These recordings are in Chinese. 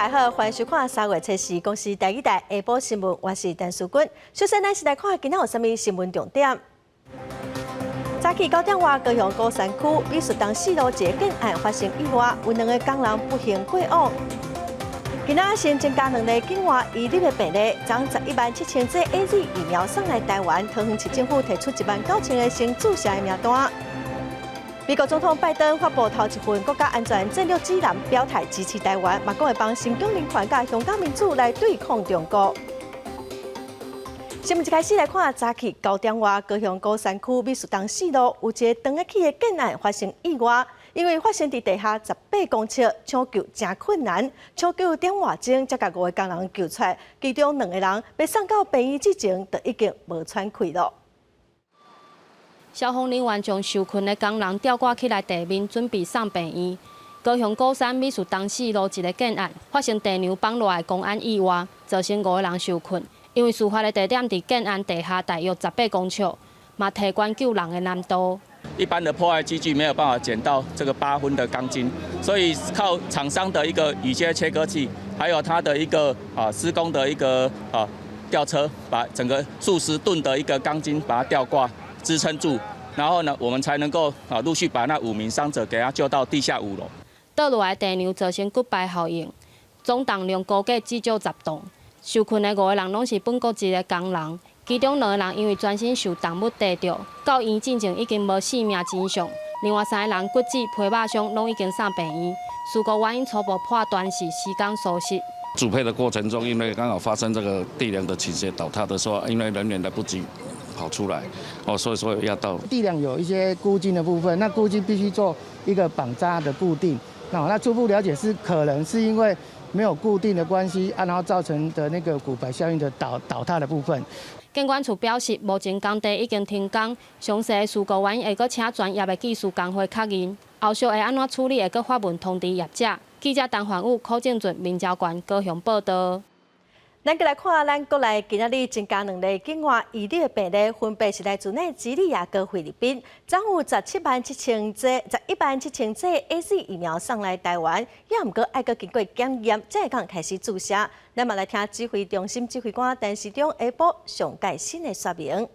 大家好，欢迎收看3月7日公司第一台下晡新闻，我是陈淑君。首先，咱是来看今仔有啥物新闻重点。早起9点外，高雄高山区美术堂4路一个建案发生意外，有2个工人不幸过往。今仔新增加2例境外移入的病例，将117000剂 AZ 疫苗送来台湾。桃园市政府提出19000个先注射的名单。美国总统拜登发布头一份国家安全战略指南，表态支持台湾，嘛讲会帮新疆人权甲香港民主来对抗中国。新闻一开始来看，早起9点外，高雄高山区美术堂4路有一个长得起的建案发生意外，因为发生伫地下18公尺，抢救真困难，抢救点外钟才甲5个工人救出来，其中2个人被送到病院之前，就已经无喘气了。消防人员将受困的工人吊挂起来地面，准备送病院。高雄高山美术堂4路一个建案发生地梁崩落的公安意外，造成5个人受困。因为事发的地点伫建案地下大约18公尺，嘛提悬救人的难度。一般的破坏机具没有办法捡到这个8分的钢筋，所以靠厂商的一个雨靴切割器，还有它的一个施工的一个吊车，把整个数十吨的一个钢筋把它吊挂支撑住，然后呢，我们才能够陆续把那5名伤者给他救到地下5楼。倒落来地梁造成骨牌效应，总重量估计至少10吨。受困的5个人拢是本国籍的工人，其中2个人因为全身受动物跌着，到院进前已经无生命迹象。另外3个人骨折、皮肉伤拢已经送病院。事故原因初步判断是施工疏失。主配的过程中，因为刚好发生这个地梁的倾斜倒塌的时候，因为人员来不及跑出来，所以说要到地梁有一些箍筋的部分，那箍筋必须做一个绑扎的固定。那初步了解是可能是因为没有固定的关系然后造成的那个骨牌效应的倒塌的部分。建管处表示，目前工地已经停工，详细的事故原因会搁请专业的技术工会确认，后续会安怎处理会搁发文通知业者。记者陈焕武、柯正俊、民调馆高雄报道。咱再来看，咱国内今仔日增加2例境外移入的病例，分别是来自奈及利亚跟菲律宾，总有117000剂 AZ 疫苗送来台湾，也毋过爱搁经过检验，才会讲开始注射。咱嘛来听指挥中心指挥官陈时中下晡上盖新的说明。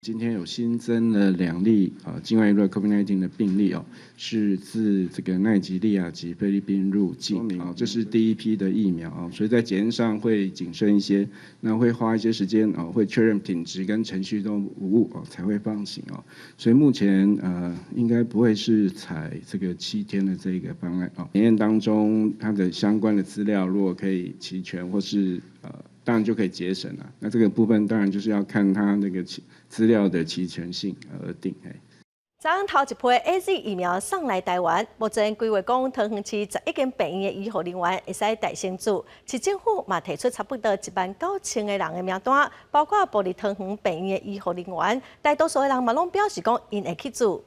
今天有新增了2例境外移入 COVID-19 的病例是自这个奈及利亚及菲律宾入境这是第一批的疫苗所以在检验上会谨慎一些，那会花一些时间会确认品质跟程序都无误才会放行所以目前应该不会是采这个7天的这个方案检验当中它的相关的资料如果可以齐全或是当然就可以节省了。那这个部分当然就是要看它那个资料的齐全性而定。昨昏头一批 AZ 疫苗送来台湾，目前规划讲桃园市11间病院的医护人员会使带先注，市政府嘛提出差不多19000个人的名单，包括部立桃园病院的医护人员，大多数的人嘛拢表示讲因会去做。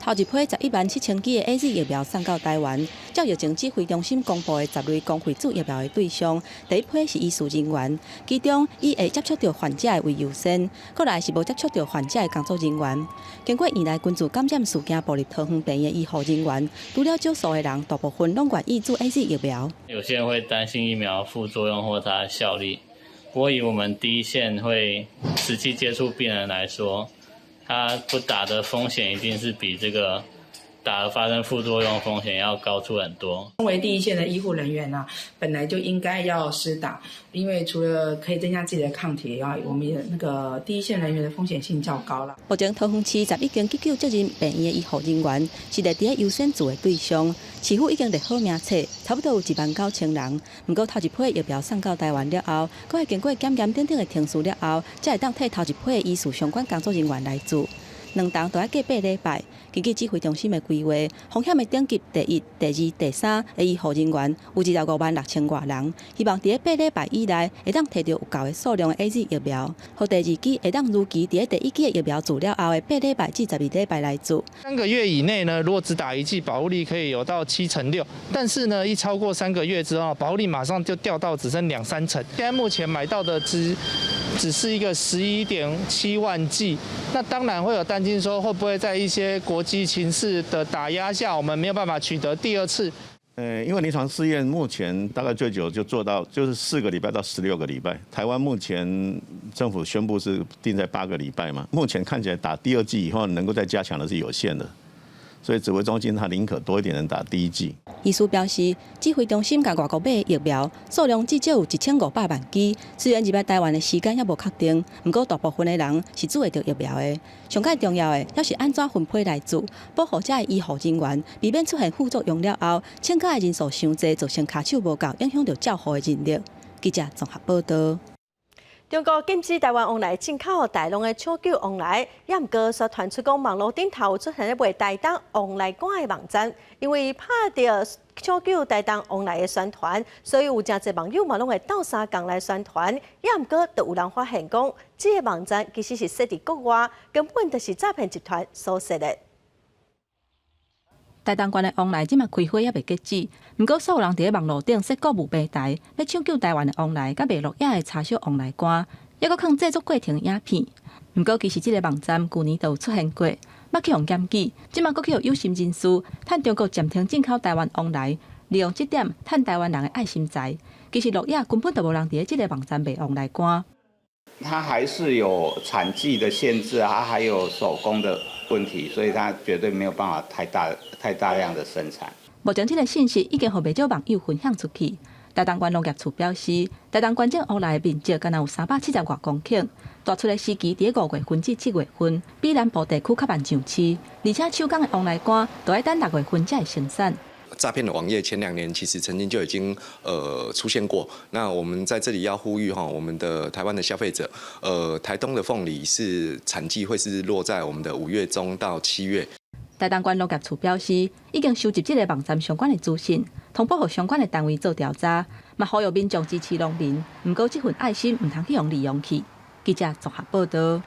头一批117000剂的 AZ 疫苗送到台湾，照疫情指挥中心公布的10类公费注疫苗的对象，第一批是医事人员，其中以会接触到患者的为优先，过来是无接触到患者的工作人员。经过院内群组感染事件，部立桃园病院的医护人员，除了少数的人，大部分拢愿意注 AZ 疫苗。有些人会担心疫苗副作用或它的效力，不过以我们第一线会实际接触病人来说，他不打的风险一定是比这个打了发生副作用风险要高出很多。身为第一线的医护人员本来就应该要施打，因为除了可以增加自己的抗体以外，我们的那个第一线人员的风险性较高了。目前桃园市11间急救责任病院的医护人员是列伫优先做的对象，市府已经列好名册，差不多有19000人。不过头一批疫苗送到台湾了后，佫会经过检验等等的程序了后，才会当替头一批的医术相关工作人员来做。2档都要隔8礼拜。根据指挥中心的规划，风险的等级第1、第2、第3的医护人员有1.56000多人，希望伫8礼拜以内会当摕到有够的数量的 AZ 疫苗，和第2期会当如期伫第1期的疫苗做了后的8礼拜至12礼拜来做。3个月以内呢，如果只打1剂，保护力可以有到6%，但是呢，一超过3个月之后，保护力马上就掉到只剩2、3成。现在目前买到的只是一个11.7万剂，那当然会有担心说会不会在一些国际情势的打压下，我们没有办法取得第2次。因为临床试验目前大概最久就做到就是4个礼拜到16个礼拜，台湾目前政府宣布是定在8个礼拜嘛，目前看起来打第2剂以后能够再加强的是有限的。所以指挥中心他宁可多一点人打第1剂。医师表示，指挥中心甲外国买的疫苗数量至少有1500万剂，虽然入来台湾的时间还无确定，不过大部分的人是注会到疫苗的。上界重要的还是安怎分配来自，保护这的医护人员，避免出现副作用了后，请假的人数伤济，造成卡手无够，影响到照护的人力。记者综合报道。中国禁止台湾往来进口大量的抢救往来，也毋过却传出讲网络顶头出现咧卖台东往来馆的网站，因为拍到抢救台东往来的宣传，所以有真侪网友嘛拢会斗相共来宣传，也毋过就有人发现讲，这个网站其实是设伫国外，根本就是诈骗集团所设的。台东县的往来即马开会也未截止，不过所有人伫咧网络顶设购物平台，要抢救台湾的往来，甲未落影的查销往来单，也搁放制作过程影片。不过其实即个网站去年就有出现过，捌去用检举，即马搁去有心人士趁中国暂停进口台湾往来，利用这点趁台湾人的爱心财。其实落影根本就无人伫咧即个网站卖往来单。它还是有产季的限制啊，还有手工的问题，所以它绝对没有办法太大量的生产。目前这个信息已经互袂少网友分享出去。台东县农业处表示，台东县境往来的面积敢若有370多公顷，大出的时期伫5月份至7月份，比南部地区较慢上市，而且手工的往来单都要等6月份才会生产。诈骗的网页前2年其实曾经就已经出现过。那我们在这里要呼吁我们的台湾的消费者，台东的凤梨是产季会是落在我们的5月中到7月。台东县农业处表示，已经收集这个网站相关的资讯，通报予相关的单位做调查，嘛呼吁民众支持农民。不过这份爱心唔通去用利用去。记者综合报道。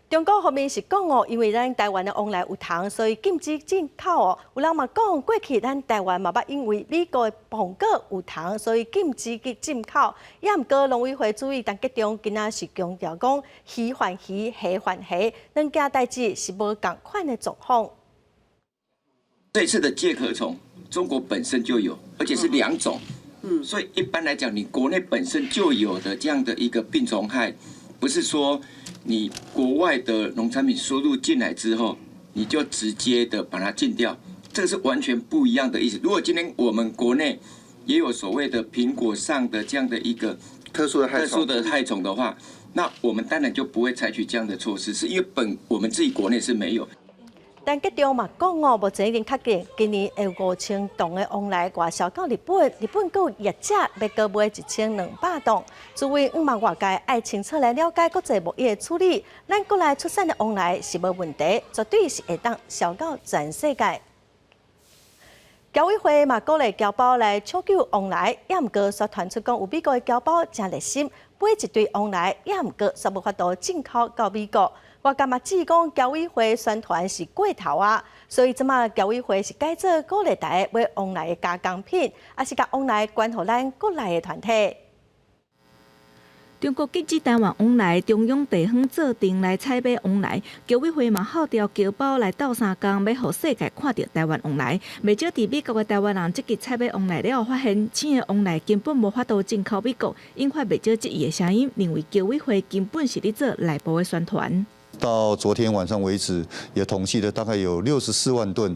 中国方面是讲因为咱台湾的往来有糖，所以禁止进口有人嘛讲过去咱台湾嘛捌因为美国的苹果有糖，所以禁止进口。也毋过农委会注意，但结中今仔是强调讲鱼还鱼，虾还虾，两件代志是无共款的状况。这次的介壳虫，中国本身就有，而且是2种。所以一般来讲，你国内本身就有的这样的一个病虫害，不是说你国外的农产品输入进来之后，你就直接的把它禁掉，这个是完全不一样的意思。如果今天我们国内也有所谓的苹果上的这样的一个特殊的害虫的话，那我们当然就不会采取这样的措施，是因为我们自己国内是没有。但结中嘛讲目前已经确定，今年有5000吨的往来外销到日本，日本有业者要购买1200吨。作为5万外界爱清楚来了解国际贸易的处理，咱国内出产的往来是无问题，绝对是会当销到全世界。侨委会嘛鼓励侨胞来抢救往来，也毋过却传出讲有美国的侨胞真热心，买一堆往来，也毋过却无法度进口到美国。我感觉只讲侨委会宣传是过头啊，所以即马侨委会是改做鼓励大家买往来的加工品，也是甲往来关乎咱国内的团体。中国禁止台湾往来，中央地方做定来采买往来，侨委会嘛号召侨胞来斗相共，要互世界看到台湾往来。袂少伫美国的台湾人积极采买往来了后，发现请的往来根本无法度进口美国，引发袂少质疑的声音，认为侨委会根本是咧做内部的宣传。到昨天晚上为止，也统计了大概有64万吨，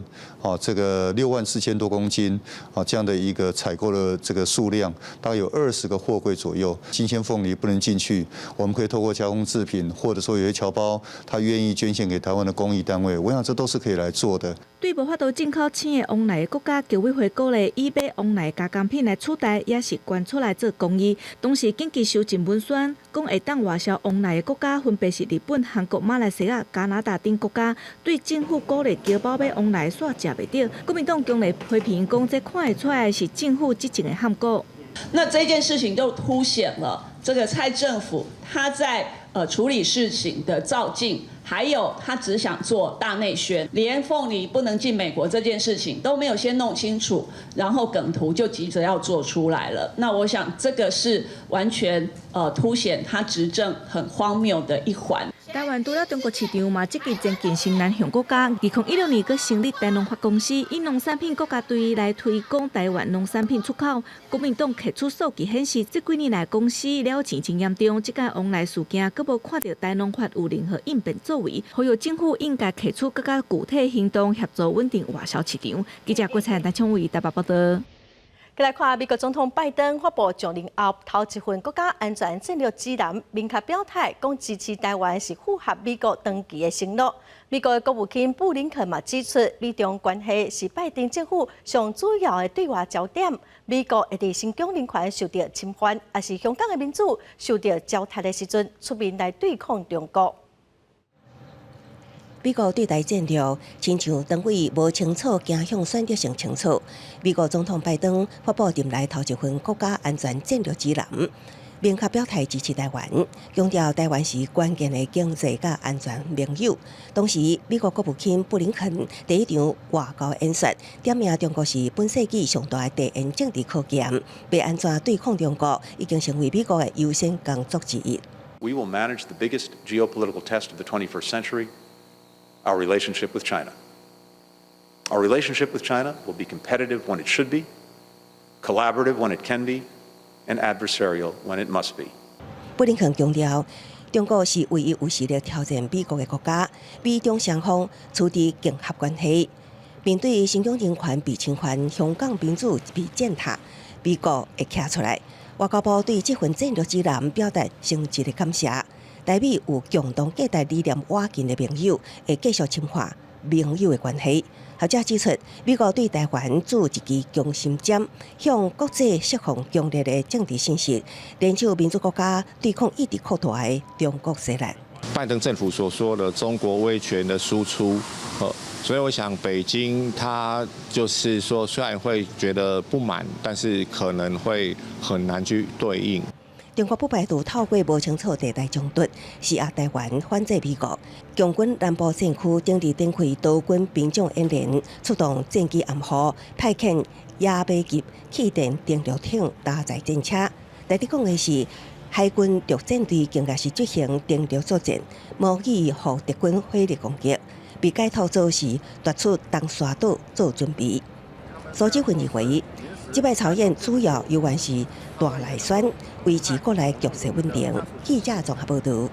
这个6万4000多公斤，这样的一个采购的这个数量，大概有20个货柜左右。新鲜凤梨不能进去，我们可以透过加工制品，或者说有些侨胞他愿意捐献给台湾的公益单位，我想这都是可以来做的。对无法度进口请的往来的国家，侨委会鼓励以买往来加工品来取代，也是捐出来做公益。同时紧急收集文宣，讲会当外销往来的国家分别是日本、韩国、马来西亚、加拿大等国家。对政府鼓励侨胞买往来煞食袂到，国民党强烈批评，讲这看得出来是政府执政的함果。那这件事情就凸显了这个蔡政府他在处理事情的躁进，还有他只想做大内宣，连凤梨不能进美国这件事情都没有先弄清楚，然后梗图就急着要做出来了。那我想这个是完全凸显他执政很荒谬的一环。台湾除了中国市场嘛，积极前进新南向国家。2016年，佮成立台农发公司，以农产品国家队来推广台湾农产品出口。国民党摕出数据显示，这几年来公司了钱真严重。这个往来事件，佮无看到台农法有任何应变作为，呼吁政府应该摕出更加具体行动，协助稳定外销市场。记者郭灿、陈昌伟台北报道。再来看美国总统拜登发布上任后头一份国家安全战略指南，明确表态讲支持台湾是符合美国长期的承诺。美国的国务卿布林肯嘛指出，美中关系是拜登政府上主要的对外焦点。美国会伫新疆人权受到侵犯，也是香港的民主受到糟蹋的时阵，出面来对抗中国。美国对台战略，亲像党委无清楚，走向选择性清楚。美国总统拜登发布任内头一份国家安全战略指南，明确表态支持台湾，强调台湾是关键的经济甲安全盟友。同时，美国国务卿布林肯第一场外交演说，点名中国是本世纪上大的地缘政治考验，要安怎对抗中国，已经成为美国的优先工作之一。We will manage the biggest geopolitical test of the 21st century. Our relationship with China. Our relationship with China will be competitive when it should be, collaborative when it can be, and adversarial when it must be. 布林肯强调，中国是唯一有实力挑战美国的国家，美中双方处伫竞合关系。面对新疆人权被侵犯、香港民主被践踏，美国会站出来。外交部对这份战略指南表达诚挚的感谢。台美有共同价值理念瓦近的盟友，会继续深化盟友的关系。学者指出，美国对台湾筑一支强心针，向国际释放强烈的政治信息，联手民主国家对抗一直扩大的中国势力。拜登政府所说的中国威权的输出，所以我想北京他就是说，虽然会觉得不满，但是可能会很难去对应。中国不排除透过无清楚地带冲突，施压台湾反制美国。共军南部战区正伫展开多军兵种演练，出动战机暗号，派遣野马级气垫电力艇搭载战车。内底讲的是，海军陆战队今日是执行电力作战，模拟互敌军火力攻击。被解套做时，夺出东沙岛做准备。苏志芬认为，这摆操演主要有关是大内宣，维持国内局势稳定。记者综合报道。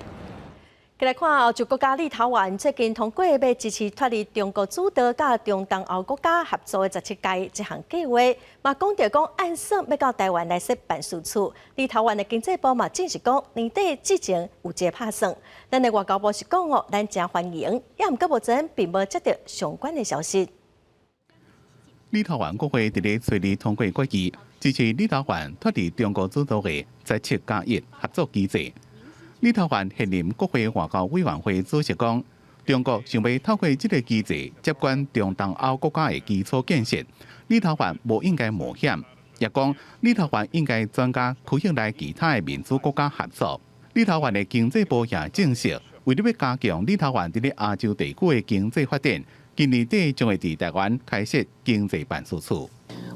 再来看欧洲国家立陶宛最近通过要支持脱离中国主导甲中东欧国家合作的17届这项计划，嘛讲到按说要到台湾来设办事处。立陶宛的经济部嘛证实讲，年底之前有一个拍算。咱的外交部是讲哦，咱真欢迎，也毋过目前并无接到相关的消息。立陶宛国会伫咧催日通过决议，支持立陶宛脱离中国主导的17+1合作机制。立陶宛现任国会外交委员会主席讲，中国想要透过这个机制接管中东欧国家的基础建设，立陶宛无应该冒险，也讲立陶宛应该专家开向来其他的民主国家合作。立陶宛的经济部也证实，为了要加强立陶宛伫咧亚洲地区的经济发展，今年底将会伫台湾开设经济办事处。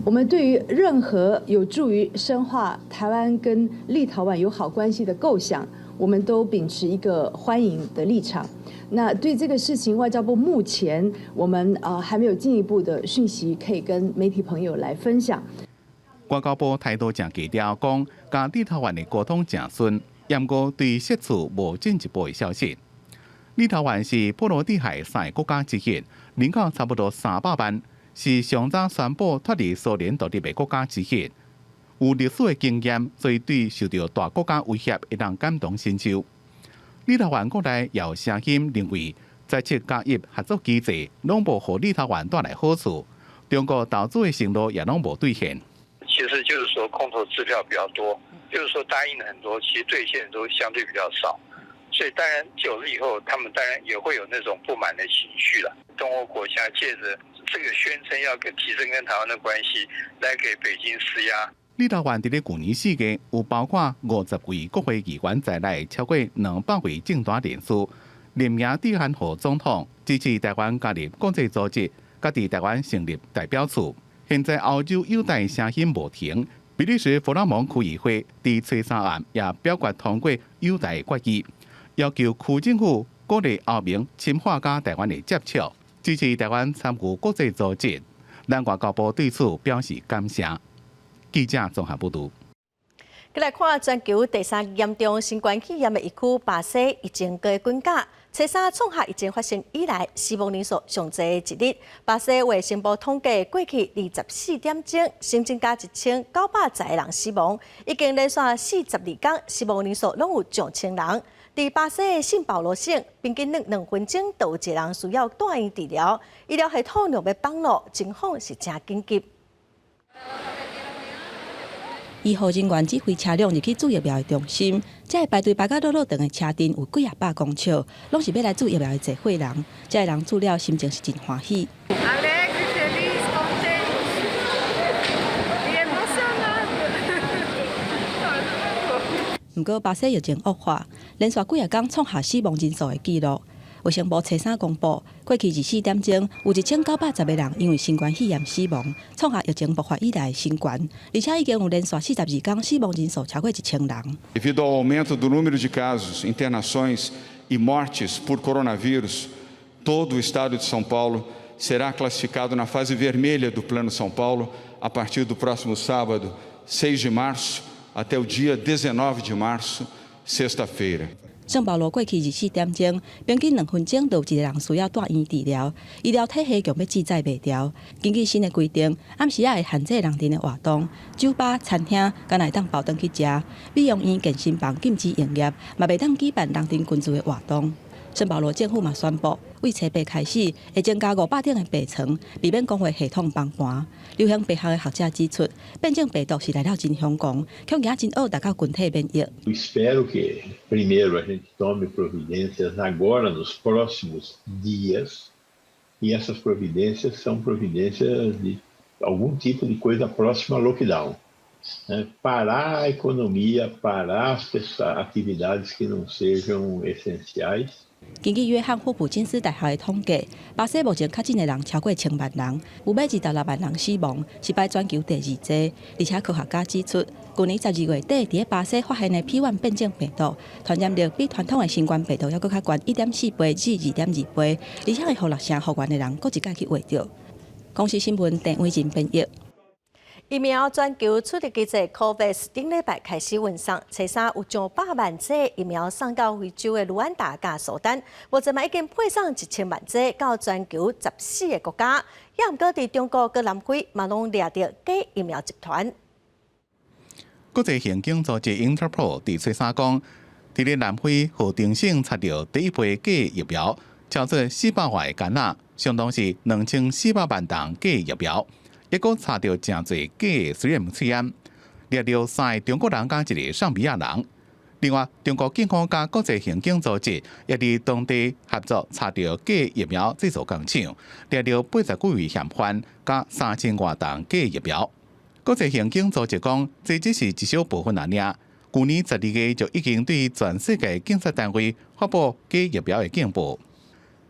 我们对于任何有助于深化台湾跟立陶宛友好关系的构想，我们都秉持一个欢迎的立场。那对这个事情，外交部目前我们还没有进一步的讯息可以跟媒体朋友来分享。外交部态度正低调，讲甲立陶宛的沟通正顺，也毋过对设处无进一步的消息。立陶宛是波罗的海3个国家之一，人口差不多300万，是上早宣布脱离苏联独立的国家之一。有历史的经验，所以对受到大国家威胁会当感同身受。立陶宛国内也有声音认为，17+1合作机制拢无互立陶宛带来好处，中国投资的承诺也拢无兑现。其实就是说空头支票比较多，就是说答应了很多，其实兑现都相对比较少。所以当然久了以后，他们当然也会有那种不满的情绪了。东欧国家借着这个宣称要提升跟台湾的关系，来给北京施压。立陶宛伫咧去年4月，有包括50位国会议员在内，超过200位政党人士联名致函予总统，支持台湾加入国际组织，甲伫台湾成立代表处。现在欧洲友台声音无停，比利时弗拉蒙区议会伫初三暗也表决通过友台决议，要求区政府鼓励欧盟深化甲台湾的接触，支持台湾参与国际组织。咱外交部对此表示感谢。记者综合报道。再来看全球第三严重新冠肺炎的疫区巴西，已经个滚价。初三创下疫情发生以来死亡人数上侪一日。巴西卫生部统计，过去24点钟新增加1910个人死亡，已经连续42天死亡人数拢有上千人。伫巴西的圣保罗省，平均2分钟就有一个人需要住院治疗，医疗系统若要放落，情况是真紧急。医护人员指挥车辆入去注疫苗的中心，这排队排到落长的车阵有几廿百公尺，拢是要来注疫苗的聚会人。这个人注了心情是真欢喜。不过巴西疫情恶化，连续几日天创下死亡人数的纪录。卫生部初三公布，过去24点钟有1910个人因为新冠肺炎死亡，创下疫情爆发以来的新高，而且已经有连续42天死亡人数超过1000人。Devido ao aumento do número de casos, internações e mortes por coronavírus, todo o estado de São Paulo será classificado na fase vermelha do Plano São Paulo a partir do próximo sábado, 6 de março, até o dia 19 de março, sexta-feira. 圣保罗过去24点钟，平均2分钟就有一个人需要住院治疗，医疗体系强要记载袂掉。根据新的规定，暗时会限制人群的活动，酒吧、餐厅敢会当包顿去食，美容院、健身房禁止营业，嘛袂当举办人群群聚的活动。圣保罗政府嘛宣布，为初八开始会增加500顶的病床，避免公卫系统崩盘。流行病学的学者指出，变种病毒是来了真凶狂，恐惊真恶达到群体免疫。Eu espero que primeiro a gente tome providências agora nos próximos dias e essas providências são providências de algum tipo de coisa próxima ao lockdown. Parar a economia, parar as atividades que não sejam essenciais. 根据约翰霍普金斯大学的统计，巴西目前确诊的人超过1000万人，有要26万人死亡，是拜全球第2多。而且科学家指出，去年12月底伫巴西发现的 P1 变种病毒，传染力比传统的新冠病毒还佫较悬1.4倍至2.2倍，而且会互6成复原的人佫一概去活着。公司新闻郑伟仁编译。疫苗全球出入机制 COVAX 顶礼拜开始运送，初三有将8万剂疫苗送到非洲的卢安达甲苏丹，目前嘛已经配送1000万剂到全球14个国家，也毋过伫中国佮南非嘛拢掠到假疫苗集团。国际刑警组织 Interpol 伫初三讲，伫咧南非和定省查到第一批假疫苗，超过400万个干仔，相当是2400万吨假疫苗。抑阁查到真侪假的实验试验，掠到3个中国人加1个尚比亚人。另外，中国警方甲国际刑警组织也伫当地合作查到假疫苗制造工厂，掠到89位嫌犯加3000多吨假疫苗。国际刑警组织讲，这只是一小部分而已。去年12月就已经对全世界警察单位发布假疫苗的警报。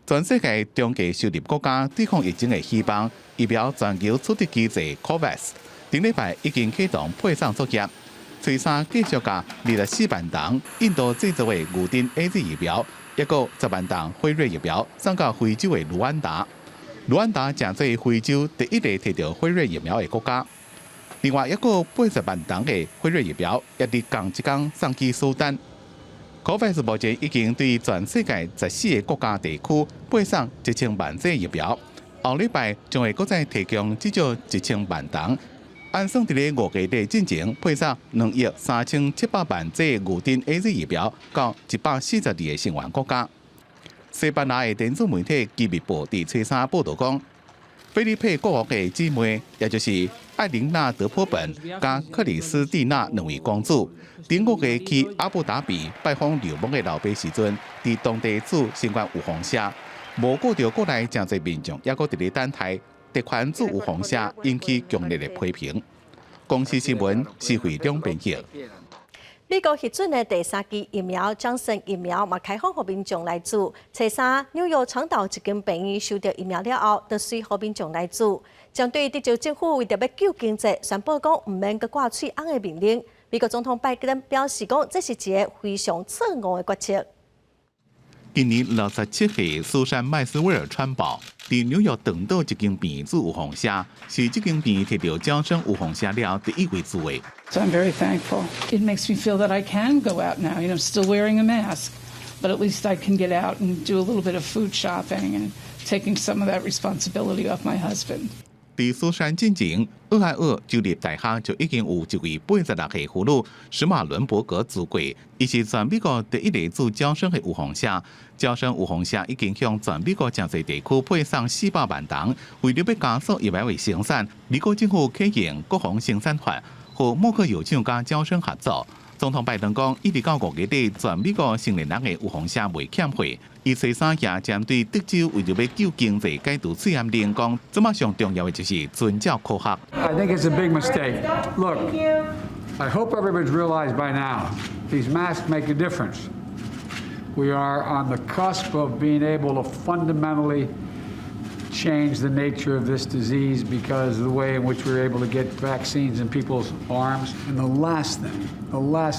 全世界中价收入国家对抗疫情的希望疫苗全球出入机制 COVAX 顶礼拜已经启动配送作业，初三继续甲24万吨印度制造的牛津 AZ 疫苗，抑个10万吨辉瑞疫苗送到非洲的卢安达。卢安达正做非洲第一个摕到辉瑞疫苗的国家。另外，抑个80万吨的辉瑞疫苗也伫同一天送去苏丹。COVAX 目前已经对全世界14个国家地区配送1000万剂疫苗，后礼拜将会再提供至少1000万吨。按算伫咧5个月进前配送2亿3700万剂牛津 AZ 疫苗到142个成员国家。西班牙的电子媒体《基密报》伫初三报道讲，菲律宾国王的姊妹，也就是艾琳娜·德波本加克里斯蒂娜2位公主，顶5月去阿布达比拜访流亡的老爸时阵，伫当地驻新冠有风社，无顾到国内真侪民众，也搁伫咧等待，特款驻有风社引起强烈的批评。公司新闻是会中编辑。美国核准的第3剂疫苗强生疫苗嘛开放给民众来做。初三，纽约长岛一间病院收到疫苗了后，就随给民众来做。针对德州政府为着要救经济，宣布讲唔免搁挂嘴红的命令。美国总统拜登表示讲，这是一个非常错误的决策。今年67岁苏珊·麦斯威尔川宝伫纽约长岛一间病院做有风车，是这间病院摕到招生有风车了第一位做的。So I'm very thankful. It makes me feel that I can go out now. You know, I'm still wearing a mask, but at least I can get out and do a little bit of food shopping and taking some of that responsibility off my husband. 伫苏珊进前，俄亥俄州立大学就已经有一位86岁妇女史马伦伯格做过，伊是全美国第一个做招生的有风车。招生有风车已经向全美国真侪地区配送400万吨，为了要加速疫苗的生产，美国政府启用国防生产法，和默克药厂甲招生合作。总统拜登讲，一直到5月底，全美国成年人的有风车袂欠货。伊初三也针对德州为了要救经济解除戒严令，讲这马上重要的就是遵照科学。I think it's a big mistake. Look, I hope everybody's realized by now these masks make a difference. We are on the cusp of being able to fundamentally change the nature of this disease because of the way in which we're able to get vaccines in people's arms. And the last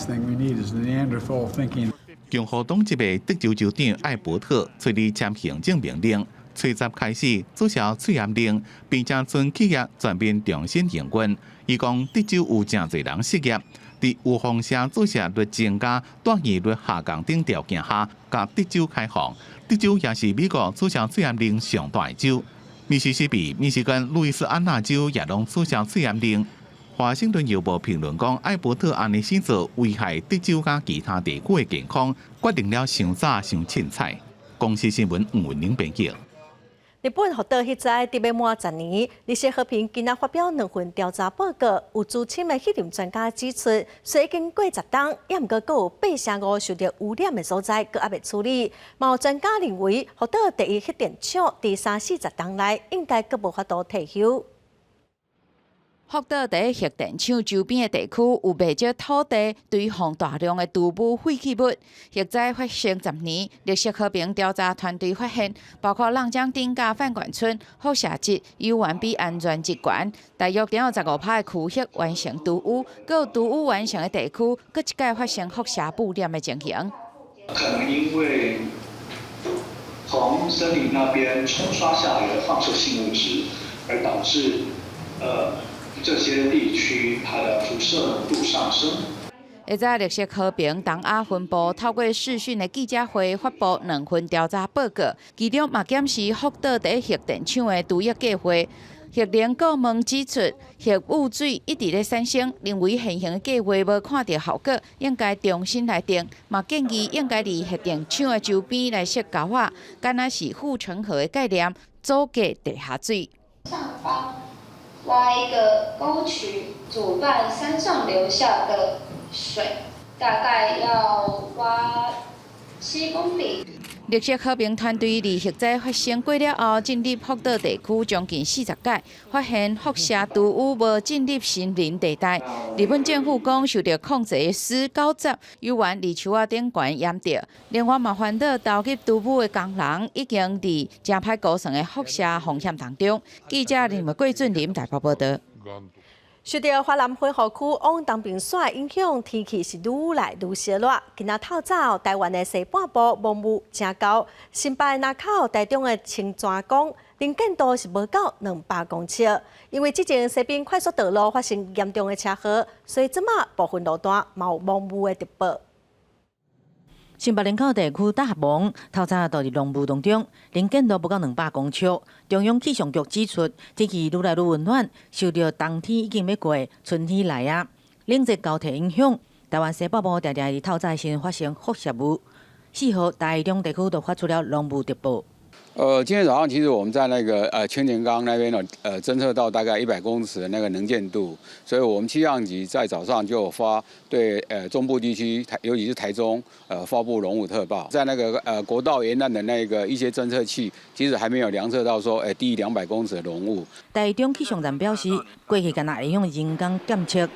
thing we need is the Neanderthal thinking. 共和党籍的德州州长艾伯特催你签行政命令，初十开始取消戒严令，并且准企业全面重新营运。伊讲德州有真侪人失业，伫有风车注射率增加、断疫率下降等条件下，甲德州开放。德州也是美国取消戒严令上大的州。密西西比、密西根、路易斯安那州也拢取消戒严令。华盛顿邮报评论讲，艾伯特安尼先做危害德州甲其他地区的健康，决定了伤早伤凊彩。公司新闻吴文玲编辑。日本福岛迄在伫要满10年，日社和平今仔发表2份调查报告，有资深的迄任专家指出，虽已经过10冬，也毋过阁有805受到污染的所在，阁还未处理。嘛有专家认为，福岛第一核电厂伫30-40冬内应该阁无法度退休。福岛第一核电厂周边的地区有不少土地堆放大量的毒物废弃物。核灾发生10年，绿色和平调查团队发现，包括浪江町甲范管村辐射值优远比安全值悬，大约15%的区域完成毒污，各有毒污完成的地区，各一届发生辐射污染的情形。可能因为从森林那边冲刷下来的放射性物质，而导致这些地区它的辐射浓度上升。会在绿色和平东亚分部透过视讯的记者会发布2份调查报告，其中嘛检视福岛第一核电厂的毒液计划。核能顾问指出，核污水一直在产生，认为现行的计划无看到效果，应该重新来定。嘛建议应该伫核电厂的周边来设高瓦，敢若是护城河的概念，阻隔地下水。上方挖一个沟渠，阻断山上流下的水，大概要挖7公里。绿色和平团队伫核灾发生过了后，进入福岛地区将近40届，发现辐射毒污无进入森林地带。日本政府讲受到控制的490，有源离树仔顶悬淹着。另外嘛，烦恼投入毒物的工人已经伫正歹高层的辐射风险当中。记者林桂俊林台北报道。受到华南海河区往东边线影响，天气是愈来愈热热。今仔透早，台湾的西半部蒙雾真高，新北南口台中的青泉港能见度是无到200公尺。因为之前西滨快速道路发生严重的车祸，所以即马部分路段嘛有蒙雾的直播。新北林口地区大合蒙透早都伫浓雾当中，能见度不到200公尺。中央气象局指出，天气愈来愈温暖，受到冬天已经要过，春天来啊。冷热交替影响，台湾西北部常常伫透早先发生辐射雾。4号台中地区都发出了浓雾直播。今天早上其实我们在那个青田岗那边呢，侦测到大概100公尺的那个能见度，所以我们气象局在早上就发对中部地区，尤其是台中发布浓雾特报，在那个国道沿岸的那个一些侦测器，其实还没有量测到说低200公尺的浓雾。台中气象站表示，过去敢若会用人工监测，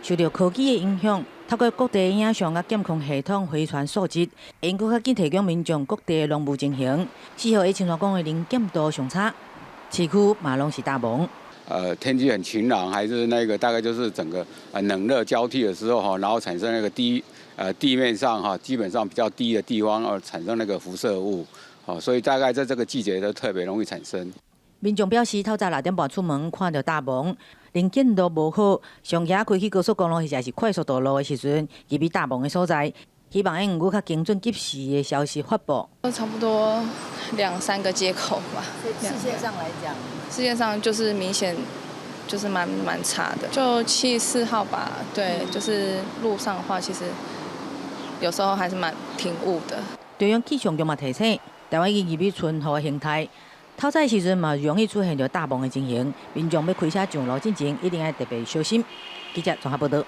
受到科技的影响，透过各地影像甲监控系统回传数值，因搁较紧提供民众各地的农务情形。4号的青山公园零检度上差，市区马龙是大蒙。天气很晴朗，还是那个大概就是整个冷热交替的时候哈，然后产生那个地面上哈，基本上比较低的地方而产生那个辐射物，所以大概在这个季节都特别容易产生。民众表示，透早6点半出门看到大蒙，能见度无好，上夜开去高速公路或者是快速道路的时阵，入去大蒙的所在，希望用较精准及时的消息发布。差不多2-3个街口吧。视线上来讲，视线上就是明显就是蛮差的。就74号吧，对，就是路上的话，其实有时候还是挺雾的。中央气象局嘛提醒，台湾已经入去春雨的形态。透早的时阵嘛，容易出现着大蒙的情形，民众要开车上路进前，一定要特别小心。记者综合报道。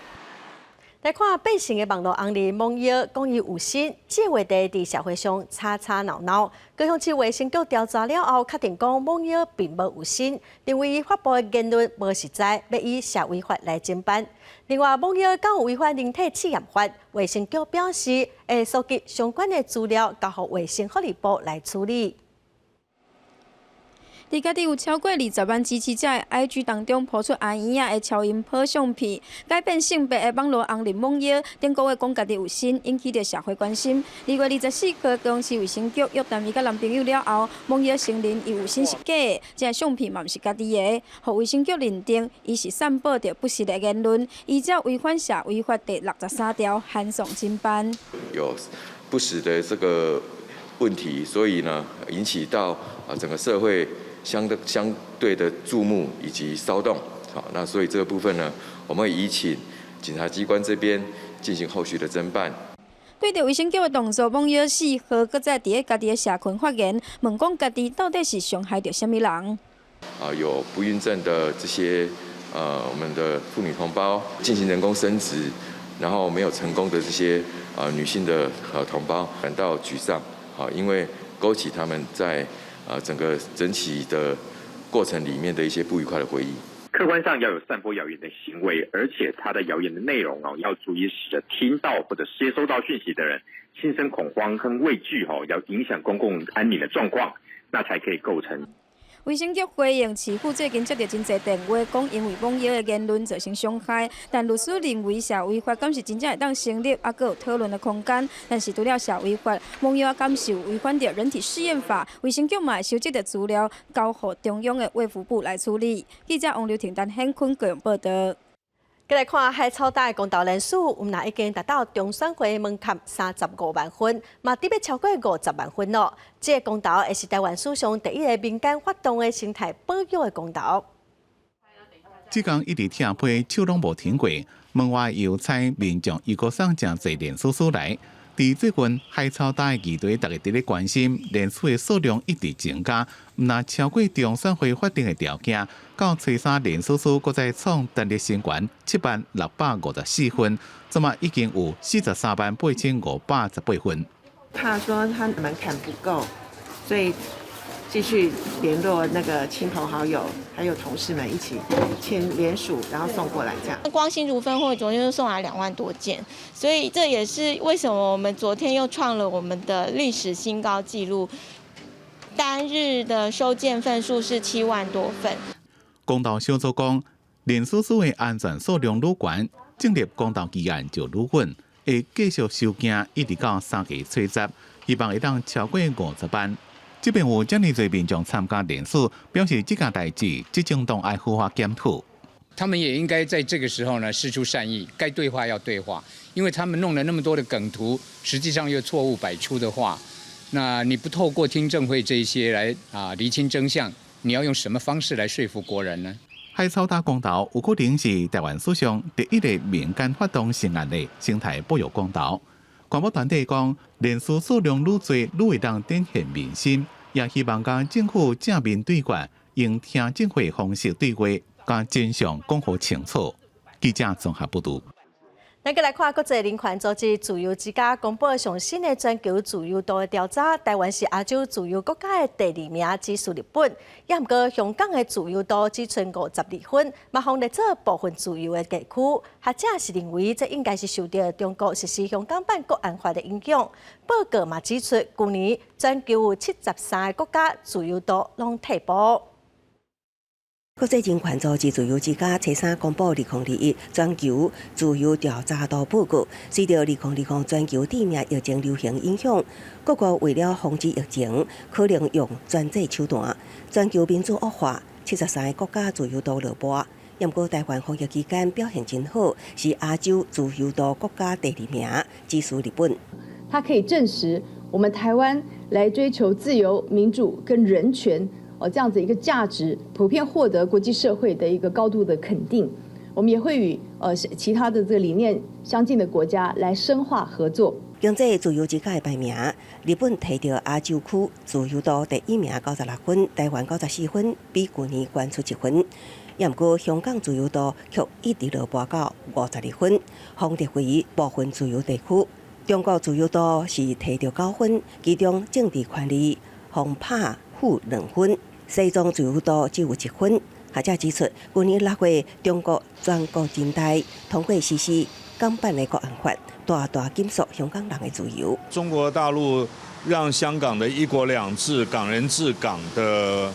来看百姓的网络红利网友讲伊有心，这话题伫社会上吵闹闹。高雄市卫生局调查了后，确定讲网友并无有心，认为伊发布的言论无实在，要以社会法来侦办。另外，网友敢有违反人体试验法，卫生局表示会收集相关的资料，交予卫生福利部来处理。伫家己有超过20万支持者的 IG 当中，抛出阿姨仔的超音波相片，改变性别的网络红人网友，顶个月讲家己有心，引起着社会关心。2月24号，高雄市卫生局约谈伊甲男朋友了后，网友承认伊有心是假的，这相片嘛毋是家己的，互卫生局认定伊是散播着不实的言论，依照违反社会法第63条，函送侦办。有不实的这个问题，所以呢，引起到整个社会相对的注目以及骚动，好，那所以这个部分呢，我们会移请检察机关这边进行后续的侦办。对着卫生局的动作，网友4号搁再伫家己的社群发言，问讲家己到底是伤害着什么人？有不孕症的这些我们的妇女同胞进行人工生殖，然后没有成功的这些女性的同胞感到沮丧，因为勾起他们在整个整体的过程里面的一些不愉快的回忆。客观上要有散播谣言的行为，而且他的谣言的内容要足以使得听到或者接收到讯息的人心生恐慌跟畏惧，要影响公共安宁的状况，那才可以构成。卫生局回应，市府最近接到真侪电话，讲因为网友的言论造成伤害，但律师认为社会法敢是真正会当成立，还佫有讨论的空间。但是除了社会法，网友敢是有违反着人体试验法，卫生局嘛会收集的资料交予中央的卫福部来处理。记者王刘婷、陈显坤各样报道。再来看海草大的公投人数，已经达到中选会门槛35万份，嘛得要超过50万份咯。这个公投会是台湾史上第一个民间发动的生态保育的公投。这天一直听批手拢无停过，门外邮差民众又搁送真侪连书来。伫最近海草大的议题，大家伫咧关心，连书的数量一直增加，若超过中选会法定的条件，到初三连书搁再创单日新高7,654份，这么已经有438518份。怕说他门槛不够，所以继续联络那个亲朋好友，还有同事们一起签联署，然后送过来这样。光新竹分会昨天就送来2万多件，所以这也是为什么我们昨天又创了我们的历史新高纪录，单日的收件份数是7万多份。公投小组讲，连书的安全数量愈悬，建立公投期限就愈稳，会继续收件，一直到3月初10，希望会当超过50万。这边有这么多民众参加联署，表示这件代志，执政党爱好好检讨。他们也应该在这个时候呢，释出善意，该对话要对话，因为他们弄了那么多的梗图，实际上又错误百出的话，那你不透过听证会这一些来厘清真相，你要用什么方式来说服国人呢？海草大公投有可能是台湾史上第一个民间发动成案的生态保育公投。广播团队讲，连署数量愈多，愈会当展现民心，也希望甲政府正面对决，用听证会方式对话，甲真相讲好清楚。记者综合报道。咱再来看国际人权组织自由之家公布上新的全球自由度的调查，台湾是亚洲自由国家的第2名，只输日本。也毋过香港的自由度只剩52分，嘛放列做部分自由的地区。学者是认为，这应该是受到中国实施香港版国安法的影响。报告嘛指出，去年全球有73个国家自由度拢退步。国际人权组织自由之家初三公布2021全球自由调查度报告，随着2020全球致命疫情流行影响，各国为了防止疫情，可能用专制手段，全球民主恶化，73个国家自由度落败。不过台湾防疫期间表现真好，是亚洲自由度国家第2名，只输日本。它可以证实我们台湾来追求自由、民主跟人权。这样子一个价值普遍获得国际社会的一个高度的肯定，我们也会与其他的这个理念相近的国家来深化合作。经济自由之家的排名，日本摕到亚洲区自由度第1名96分，台湾94分，比去年悬出1分。不过香港自由度却一直落败到52分，放列为部分自由地区。中国自由度是摕到9分，其中政治权利防拍负2分。西藏自由度只有1分。学者指出，去年6月，中国全国人大通过实施港版的国安法，大大减缩香港人的自由。中国大陆让香港的一国两制、港人治港的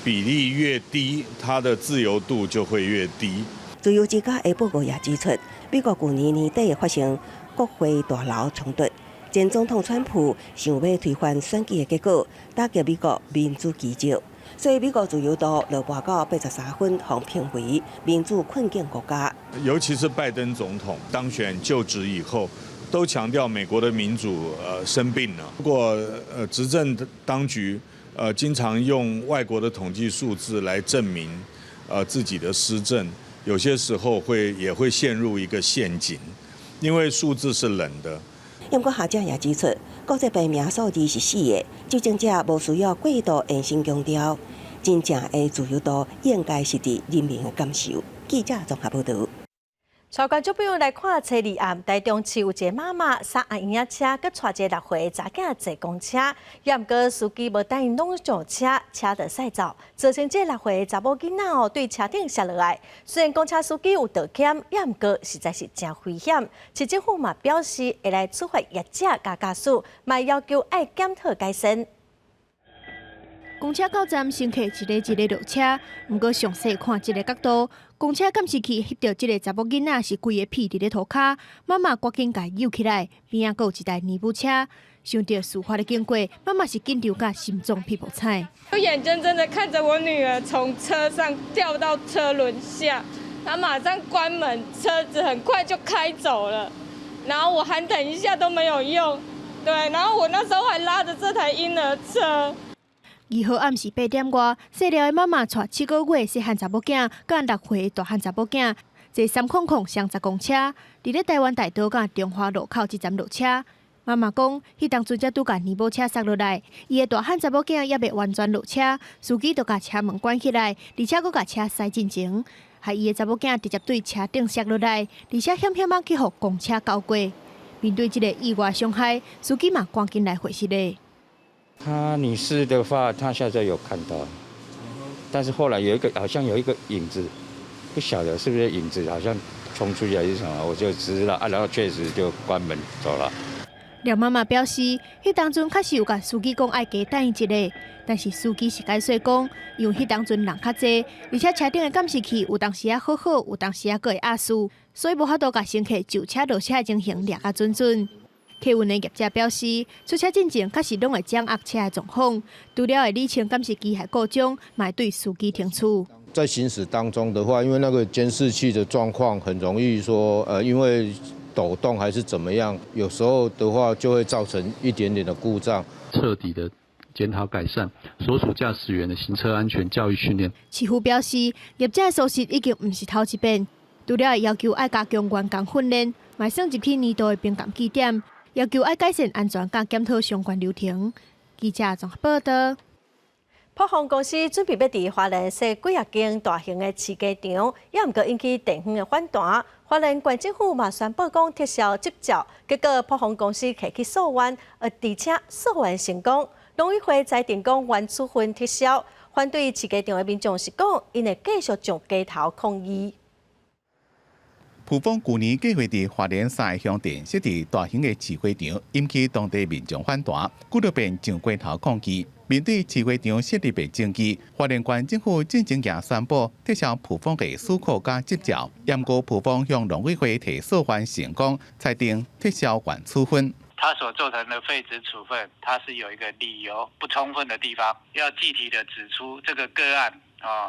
比例越低，它的自由度就会越低。自由之家的报告也指出，美国去年年底发生国会大楼冲突。前总统川普想要推翻选举的结果，打击美国民主基础，所以美国自由度落败到83分，被评为民主困境国家。尤其是拜登总统当选就职以后，都强调美国的民主生病了。如果执政当局经常用外国的统计数字来证明自己的施政，有些时候也会陷入一个陷阱，因为数字是冷的。不过学者也指出，国际排名数字是死的，执政者无需要过度延伸强调，真正的自由度应该是伫人民的感受。记者综合报道。超观众朋友来看，初二暗，台中市有一个妈妈杀阿婴仔车，佮带一个6岁查囝坐公车，也毋过司机无等因拢上车，车就驶走，造成这6岁查某囡仔对车顶摔落来。虽然公车司机有道歉，也毋过实在是真危险。市政府嘛表示会来处罚业者甲驾驶，嘛要求爱检讨改善。公车到站，乘客一个落车，毋过详细看这个角度，公车监视器翕到这个查某囡仔是规个屁伫咧涂骹，妈妈赶紧甲救起来，边仔还有一台尼布车。想到事发的经过，妈妈是紧张甲心脏噼啪菜。我眼睁睁的看着我女儿从车上掉到车轮下，她马上关门，车子很快就开走了。然后我喊等一下都没有用，对，然后我那时候还拉着这台婴儿车。2号暗时8点外，细了的妈妈带7个月细汉查某囝，甲6岁大汉查某囝，坐300双10公车，伫咧台湾大道甲中华路口这站落车。妈妈讲，迄当阵才拄甲尼布车摔落来，伊的大汉查某囝也未完全落车，司机就甲车门关起来，而且佫甲车驶进前，害伊的查某囝直接对车顶摔落来，而且险险去互公车交过。面对这个意外伤害，司机嘛赶紧来回事嘞。她女士的话，她现在有看到，但是后来好像有一个影子，不晓得是不是影子，好像冲出去还是什么，我就知道啊，然后确实就关门走了。廖妈妈表示，迄当阵确实有甲司机讲爱加等伊一下，但是司机是解说讲，因为迄当阵人较济，而且车顶的监视器有当时啊好，有当时啊佫会压输，所以无法度甲乘客就车落车的情形抓甲准准。客运的业者表示，出车进前确实拢会掌握车的状况，除了会理清监视器还故障，嘛会对司机停处。在行驶当中的话，因为那个监视器的状况很容易说，因为抖动还是怎么样，有时候的话就会造成一点点的故障。彻底的检讨改善所属驾驶员的行车安全教育训练。市府表示，业者的疏失已经不是头一遍，除了会要求爱加强员工训练，嘛算入去年度的敏感记点。要求爱改善安全，甲检讨相关流程。记者综合报道。浦丰公司准备要伫花莲设几啊间大型的饲鸡场，也毋过引起地方的反弹。花莲县政府嘛宣布讲撤销执照，结果浦丰公司提起诉愿，而且诉愿成功。农委会裁定讲原处分撤销，反对饲鸡场的民众是讲，因会继续上街头抗议。浦丰去年计划伫花莲3个乡镇设置大型的饲鸡场，引起当地民众反弹，几多遍上街头抗议。面对饲鸡场设立的争议，花莲县政府正正也宣布撤销浦丰的许可甲执照，不过浦丰向农委会提诉愿成功，裁定撤销原处分。他所做成的废止处分，它是有一个理由不充分的地方，要具体的指出这个个案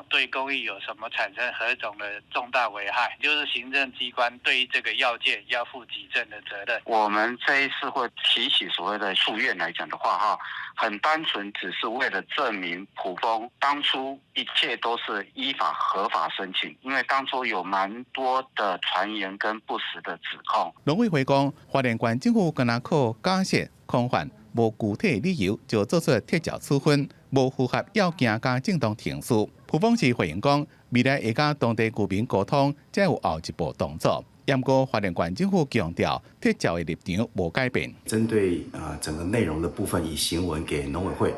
对公益有什么产生何种的重大危害，就是行政机关对于这个要件要负举证的责任。我们这一次会提起所谓的诉愿来讲的话，很单纯，只是为了证明浦丰当初一切都是依法合法申请，因为当初有蛮多的传言跟不实的指控。农委会讲，花莲县政府敢若靠假设空泛，无具体理由就做出撤销处分，无符合要件甲正当程序。浦丰市回应讲，未来会甲当地居民沟通，才有后一步动作。不过，花莲县政府强调，撤销的立场无改变。针对整个内容的部分，以行文给农委会，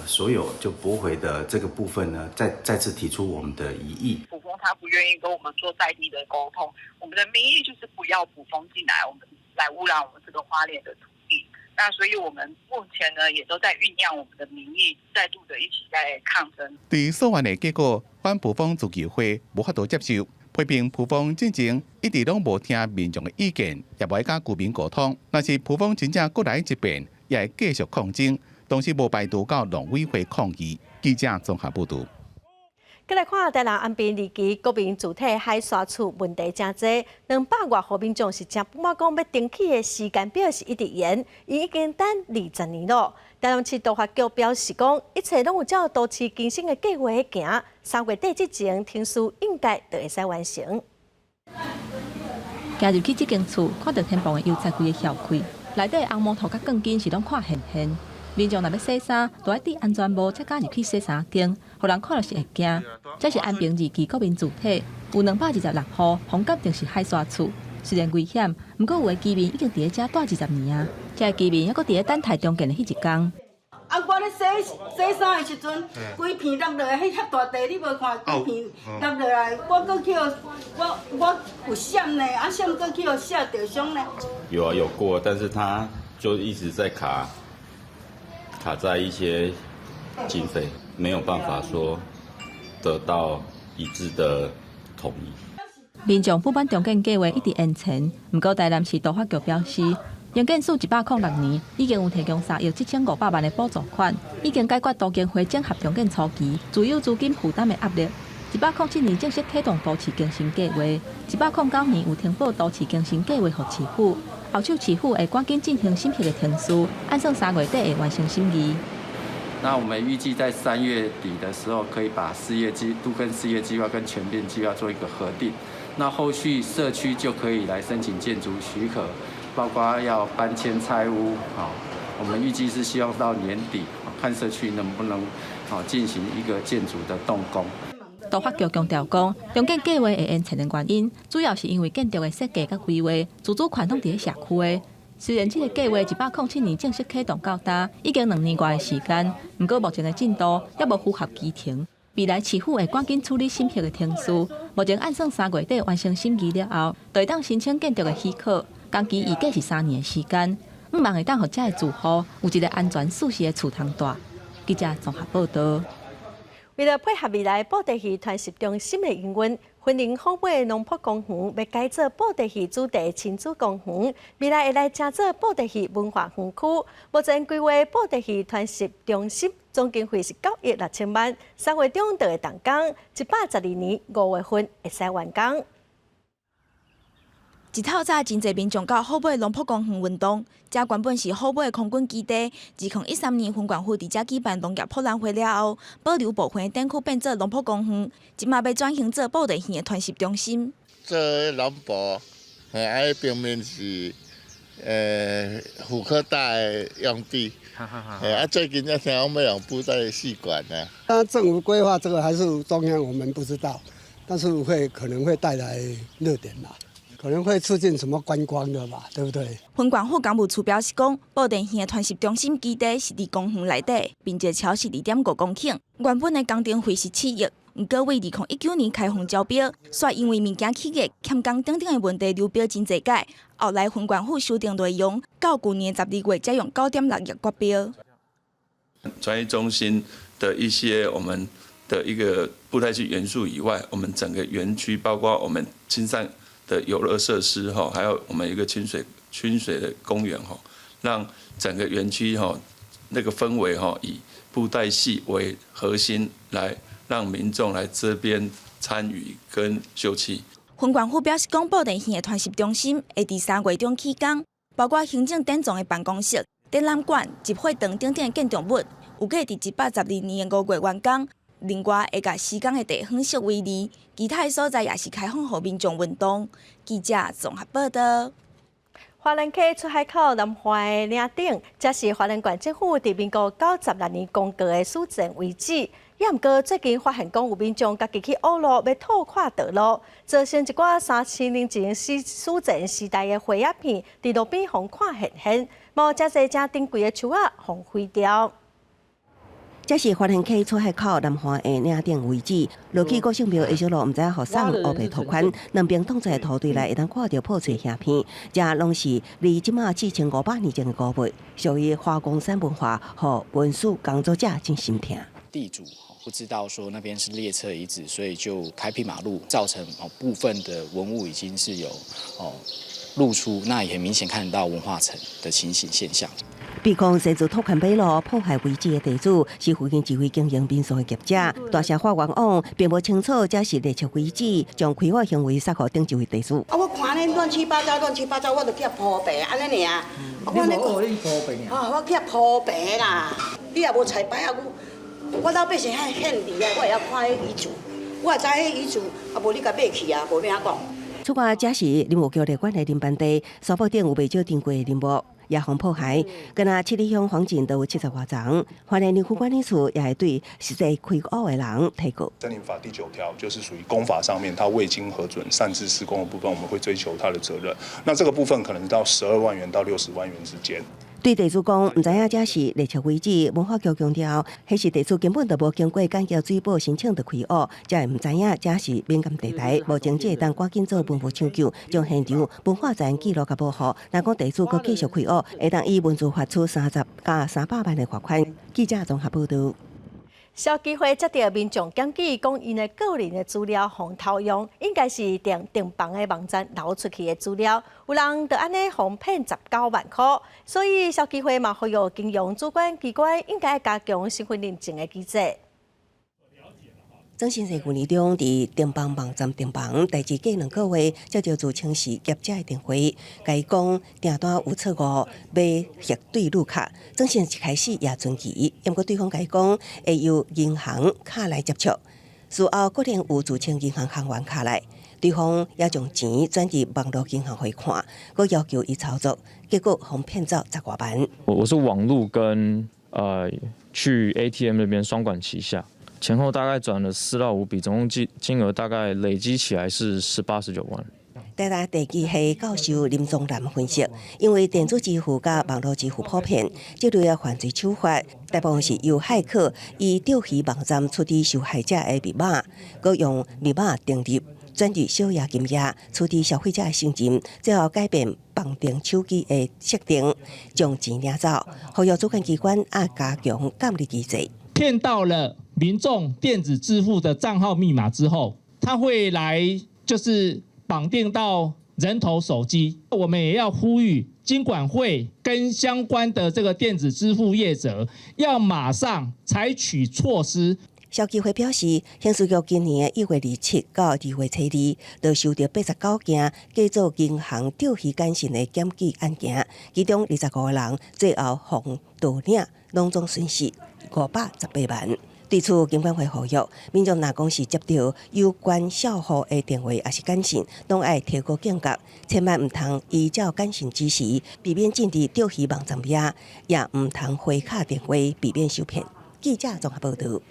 所有就驳回的这个部分呢，再次提出我们的疑义。浦丰他不愿意跟我们做在地的沟通，我们的民意就是不要浦丰进来，我们来污染我们这个花莲的土地。那所以我们目前呢，也都在酝酿我们的民意，再度的一起在抗争。对于诉愿的结果，反浦丰自治会无法度接受。批评浦丰进前一直拢无听民众的意见，也无甲居民沟通。若是浦丰真正搁来一遍，也会继续抗争，同时无排除到农委会抗议。记者综合报道。再来看台南安平离奇国民主体海沙处问题真多，200多户民众是真不满讲要登记的时间表是一直延，已经等20年了。台南市都发局表示讲，一切拢有照都市更新的计划去行，3月底之前天数应该就会使完成。行入去这间厝，看到天棚的油菜规个翘开，内底红毛头甲钢筋是拢看现现。民众若要洗衫，都要戴安全帽才敢入去洗衫间，互人看了是会惊。这是安平2期国民主体，有226户，红甲定是海沙厝。虽然危险，不过有的居民已经伫咧遮待20年啊。这居民还阁伫咧等待中间的迄一天。我咧洗衫的时阵，规片落落来，迄遐大地你无看，规片落落来，我阁去我有闪呢，闪阁去下着伤呢。有过，但是他就一直在卡在一些经费，没有办法说得到一致的统一。民众不满中建计划一直延前，不过台南市都发局表示，营建署106年已经有提供3亿7500万的补助款，已经解决都建会整合重建初期自有资金负担的压力。107年正式启动都市更新计划，109年有停补都市更新计划给市府，后手市府会赶紧进行审批的程序，按算3月底会完成审议。那我们预计在3月底的时候，可以把都更事业计划跟全变计划做一个核定。那后续社区就可以来申请建筑许可，包括要搬迁拆屋，我们预计是希望到年底，看社区能不能进行一个建筑的动工。都发局强调讲，重建计划会延前的原因，主要是因为建筑的设计甲规划，自主权拢伫咧社区的。虽然这个计划107年正式启动到今，已经2年多的时间，不过目前的进度也无符合期程。未来市府会赶紧处理审批的程序，目前按算3月底完成审议了后，就会当申请建筑的许可，工期预计是3年的时间。希望会当互这的住户有一个安全舒适的厝通住。记者综合报道。为了配合未来布袋戏传习中心的营运，云林后尾农圃公园要改做布袋戏主题亲子公园，未来会来加做布袋戏文化园区。目前规划布袋戏传习中心总经费是9亿6千万，3月中就会动工，112年5月份会使完工。一透早，真侪民众到后尾农圃公园运动。这原本是后尾空军基地，2013年分管府伫遮举办农业博览会了后，保留部分展区变做农圃公园，即马要转型做布袋戏的传习中心。这南部，平面是虎科大的用地。最近在听讲要用布袋戏馆呢。那政府规划这个还是中央，我们不知道，但是可能会带来热点啦。可能会促进什么观光的吧，对不对？分管府公务处表示讲，布袋戏的传习中心基地是伫公园内底，并且超是2.5公顷，原本的工程费是7亿。不过为2019年开放招标，却因为物件起价、欠工等等的问题流标真侪届，后来分管府修订内容，到去年12月才用9.6亿决标。专业中心的一些我们的一个布袋戏元素以外，我们整个园区包括我们青山的游乐设施还有我们一个清水的公园让整个园区那个氛围以布袋戏为核心，来让民众来这边参与跟休憩。分管府表示讲，布袋戏的传习中心会伫3月中起工，包括行政典藏的办公室、展览馆、集会堂等等的建筑物，有计伫112年5月完工。另外，会甲施工的地方设为例，其他的所在也是开放予民众运动。记者综合报道。华人溪出海口南环的岭顶，这是华人县政府伫民国96年公告的史前遗址。也毋过最近发现讲有民众家己去挖路，要拓宽道路，造成一寡3000年前史前时代的灰叶片伫路边互看现现，无遮侪正珍贵的树仔互毁掉。这是华人溪出海口南环的岭顶遗址，落去国姓庙的小路，唔知影何送乌白拓宽，两边挡在土地内，会当看到破碎叶片，这拢是离即马4500年前的古物，属于花岗山文化和文史工作者真心痛。地主不知道说那边是列车遗址，所以就开辟马路，造成部分的文物已经是有露出，那也很明显看得到文化层的情形现象。比讲协助拓宽马路、破坏遗址的地主是附近一位经营民宿的业者，大社法官网并无清楚这是列车遗址，将开发行为撒给顶一位地主。我看恁乱七八糟，我就去铺白，安尼尔。你无学你铺白啊？我去铺白啦，你也无彩排啊！我老百姓遐现地啊，我会晓看迄遗嘱，我也知迄遗嘱，啊无你甲买去啊，无咩讲。此外，这是林务局列管的林班地，沙坡顶有未少珍贵的林木。也防破坏，跟那七里乡黄景都有70多丛。花莲林区管理处也会对实际开挖的人提告。森林法第9条就是属于公法上面，它未经核准擅自施工的部分，我们会追求它的责任。那这个部分可能到12万元到60万元之间。对地主讲，唔知影这是列车遗址，文化局强调，迄是地主根本就无经过检验水保申请就开挖，才会唔知影这是敏感地带，目前只会当赶紧做文物抢救，将现场文化财记录甲保护。若讲地主阁继续开挖，会当以文字罚出30到300万的罚款。记者综合报道。小机会接到民众检举，讲因的个人的资料互偷用，应该是订房的网站流出去的资料，有人就安尼互骗19万块。所以小机会嘛，呼吁金融主管机关应该加强身份认证的机制。曾先生去年中伫订房网站订房，代志过2个月，接到自称是业者的电话，甲伊讲订单有错误，要核对入卡。曾先生一开始也存疑，不过对方甲伊讲会由银行卡来接触。事后果然有自称银行行员卡来，对方也将钱转入网络银行汇款，佮要求伊操作，结果互骗走10多万。我是网路跟去 ATM 那边双管齐下。前后大概转了4到5笔，总共金额大概累积起来是18、19万。台大地基系教授林宗南分析，因为电子支付甲网络支付普遍，这类的犯罪手法大部分是由骇客以钓鱼网站出伫受害者的密码，佮用密码登入转入小额金额，出伫消费者的信任，最后改变绑定手机的设定，将钱领走。呼吁主管机关加强监理机制。骗到了民众电子支付的账号密码之后，他会来就是绑定到人头手机。我们也要呼吁金管会跟相关的这个电子支付业者，要马上采取措施。消基会表示，刑事局今年1月27到2月初2，就收到89件假造银行钓鱼简讯的检举案件，其中25个人最后互盗领，拢总损失518万。对此，警管会呼吁民众若讲是接到有关销户的电话，也是简讯，拢爱提高警觉，千万唔通依照简讯指示，避免进入钓鱼网站页，也唔通回卡电话，避免受骗。记者综合报道。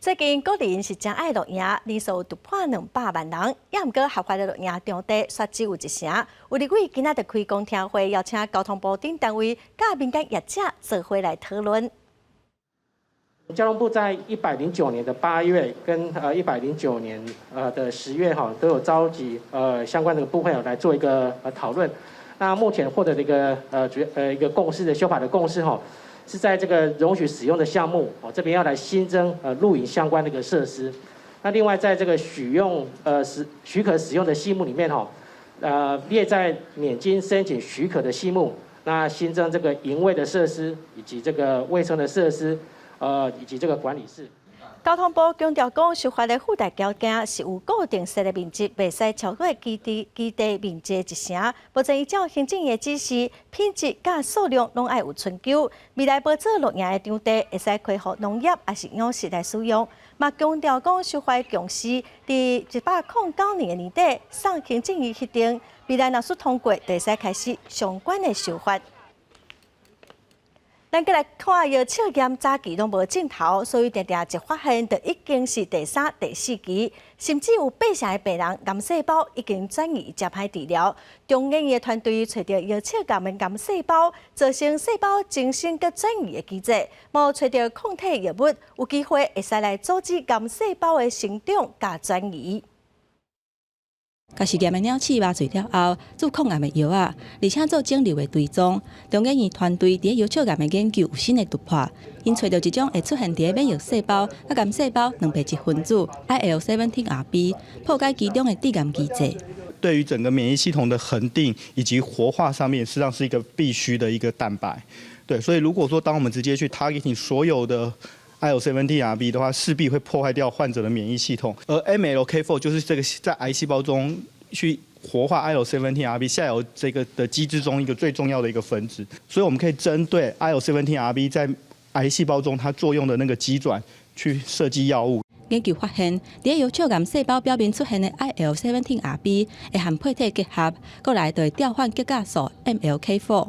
最近各地是真爱录影，人数突破200万人，也毋过合法的录影场地却只有1成。有立委今仔就开公听会，邀请交通部等单位甲民间业者做伙来讨论。交通部在109年的8月跟109年的10月都有召集相关的部会来做一个讨论。那目前获得的一个共识的修法的共识是在这个容许使用的项目这边要来新增露营相关的一个设施。那另外在这个许可使用的细目里面列在免经申请许可的细目，那新增这个营卫的设施以及这个卫生的设施。以及这个管理室。交通部强调讲，修法的附带条件是有固定设的面积，袂使超过基地面积1成。目前依照行政院指示，品质甲数量拢爱有春秋。未来保做录影的场地，会使开放农业也是养殖来使用。嘛强调讲，修法共识伫109年的年底送行政院核定，未来若是通过，就会使开始相关的修法。咱再来看药测验早期拢无镜头，所以常常一发现就已经是第3、第4期，甚至有8成的病人癌细胞已经转移接歹治疗。中研院团队找到药测验的癌细胞，造成细胞增生佮转移的机制，无找到抗体药物，有机会会使来阻止癌细胞的生长佮转移。甲实验的鸟鼠麻醉了后，做抗癌的药啊，而且做肿瘤的追踪。中研院团队伫药测癌的研究有新的突破，因找到一种会出现伫免疫细胞甲癌细胞两倍质分子 IL-17RB， 破解其中的致癌机制。对于整个免疫系统的恒定以及活化上面，实际上是一个必须的一个蛋白。对，所以如果说当我们直接去 targeting 所有的IL-17RB 的话，势必会破坏掉患者的免疫系统。而 MLK4 就是这个在癌细胞中去活化 IL-17RB 下游这个的机制中一个最重要的一个分子，所以我们可以针对 IL-17RB 在癌细胞中它作用的那个机转去设计药物。研究发现，伫药测癌细胞表面出现的 IL-17RB 会和配体结合，过来就会调换结甲素 MLK4。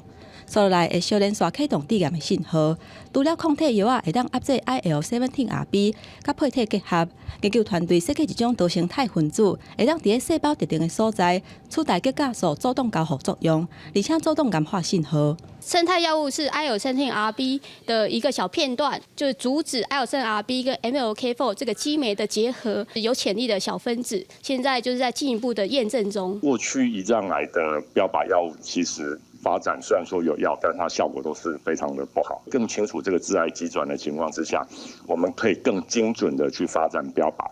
所内会小连续启动致癌的信号，除了抗体药啊会当压制 IL-17RB， 甲配体结合。研究团队设计一种多形态分子，会当伫细胞特定的所在取代结甲素主动交互作用，而且主动癌化信号。生态药物是 IL-17RB 的一个小片段，就是阻止 IL-17RB 跟 MLK4 这个激酶的结合，有潜力的小分子。现在就是在进一步的验证中。过去胰脏癌的标靶药物其实发展虽然说有药，但它效果都是非常的不好。更清楚这个致癌机转的情况之下，我们可以更精准的去发展标靶。